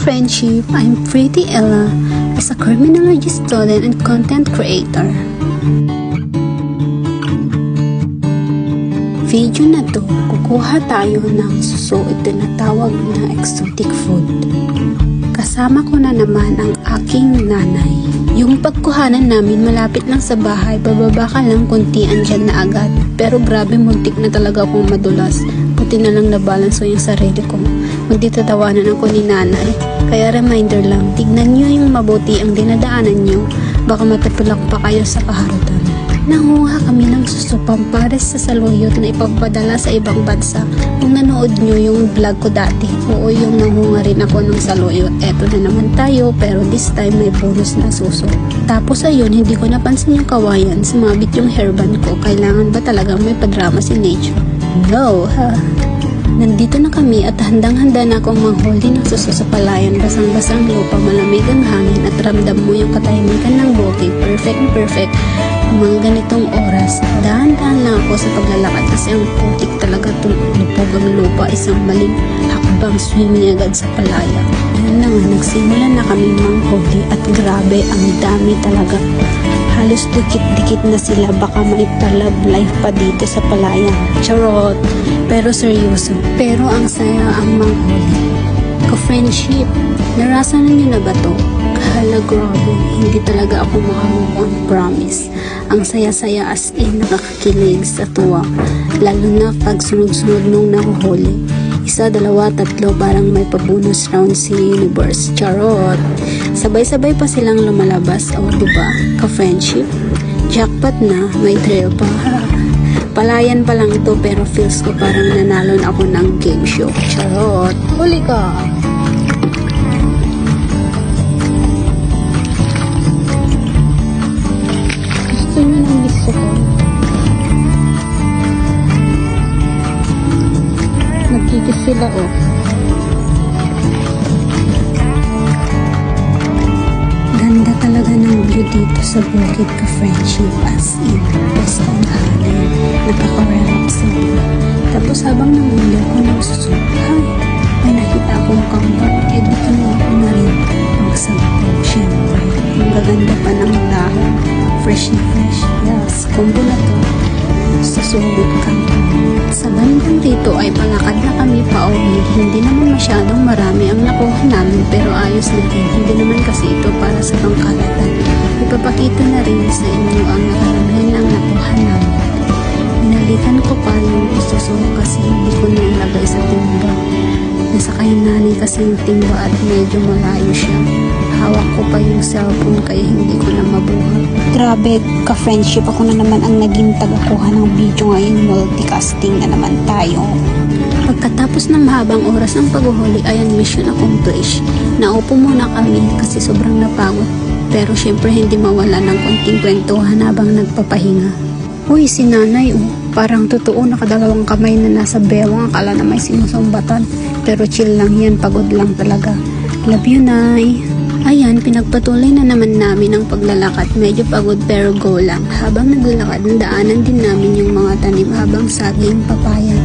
Friendship, I'm Pretty Ella as a criminology student and content creator. Video na to, kukuha tayo ng suso ito na tawag na exotic food. Kasama ko na naman ang aking nanay. Yung pagkuhanan namin malapit lang sa bahay, bababa ka lang kunti andyan na agad. Pero grabe, muntik na talaga akong madulas. Buti na lang nabalance ko yung sarili ko. Magditatawanan ako ni nanay. Kaya reminder lang, tignan nyo yung mabuti ang dinadaanan nyo. Baka matapilak pa kayo sa kaharutan. Nanguha kami ng suso pampares sa saluyot na ipapadala sa ibang bansa. Kung nanood nyo yung vlog ko dati, oo, yung nangunga rin ako ng saluyot. Eto na naman tayo, pero this time may bonus na suso. Tapos ayun, hindi ko napansin yung kawayan. Sumabit yung hairband ko. Kailangan ba talagang may padrama si nature? No, ha? Nandito na kami at handang-handa na akong manghuli ng suso sa palayan. Basang-basang lupa, malamig ang hangin at ramdam mo yung katahimikan ng bukid. Perfect. Mga ganitong oras, dahan-dahan lang ako sa paglalakad kasi ang putik talaga tulupog ang lupa, isang maling hakbang swimming agad sa palaya. Yun na nga, nagsimula na kami manghuli at grabe, ang dami talaga. Halos dikit-dikit na sila, baka may pa-love life pa dito sa palaya. Charot! Pero seryoso, pero ang saya ang manghuli. Ka-friendship, narasanan niyo na ba to? Hala, grabe, hindi talaga ako makamove on, promise. Ang saya-saya as in, nakakakilig sa tuwa. Lalo na pag sunod-sunod nung nahuhuli. Isa, dalawa, tatlo, parang may pa-bonus round si Universe. Charot! Sabay-sabay pa silang lumalabas, o diba? Ka-friendship? Jackpot na, may thrill pa. Palayan pa lang ito, pero feels ko parang nanalo na ako ng game show. Charot! Huli ka! Gusto nyo ng gusto ko? Nagkikis sila, oh. Ganda talaga ng view dito sa bukid, ka-friendship, as in. Basta ang hangin. Nakaka-relax sila. Tapos habang nangulo ako ng suso, may nakita akong kambal. Dito na ako na rin magsagpo. Siyempre, ang gaganda pa ng dahon. Fresh na fresh. Yes, combo na to. Susubot kami. Sa bandang dito ay palakad na kami pa uwi. Hindi naman masyadong marami ang nakuha namin, pero ayos na din. Hindi naman kasi ito para sa pangkalatan. Ipapakita na rin sa inyo ang nakaramihan ng nakuha namin. Binalikan ko pa yung isusuho kasi hindi ko nilagay sa timba. Nasa kay nanay kasi yung timba at medyo malayo siya. Hawak ko pa yung cellphone kaya hindi ko na mabuhat. Grabe, ka-friendship, ako na naman ang naging tagakuha ng video ngayon. Multicasting na naman tayo. Pagkatapos ng mahabang oras ng paghuhuli, ayan, mission accomplished. Naupo muna kami kasi sobrang napagod. Pero syempre hindi mawala ng konting kwentuhan habang nagpapahinga. Uy, si nanay, parang totoo nakadalawang kamay na nasa bewang, akala na may sinusumbatan. Pero chill lang yan, pagod lang talaga. Love you, nay. Ayan, pinagpatuloy na naman namin ang paglalakad. Medyo pagod pero go lang. Habang naglalakad, daanan din namin yung mga tanim habang saging, papaya.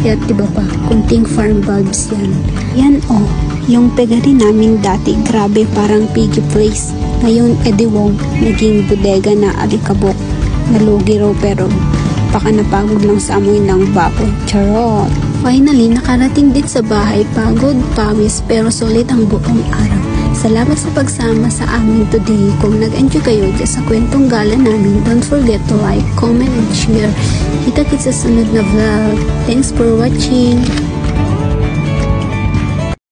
Kaya diba pa, kunting farm bulbs yan. Yan yung pegari namin dati, grabe, parang piggy place. Ngayon, ediwong, naging bodega na alikabok. Nalugi raw pero baka napagod lang sa amoy ng baboy. Charot! Finally, nakarating din sa bahay. Pagod, pawis, pero solid ang buong araw. Salamat sa pagsama sa amin today. Kung nag-enjoy kayo dyan sa kwentong gala namin, don't forget to like, comment, and share. Kita-kits sa sunod na vlog. Thanks for watching!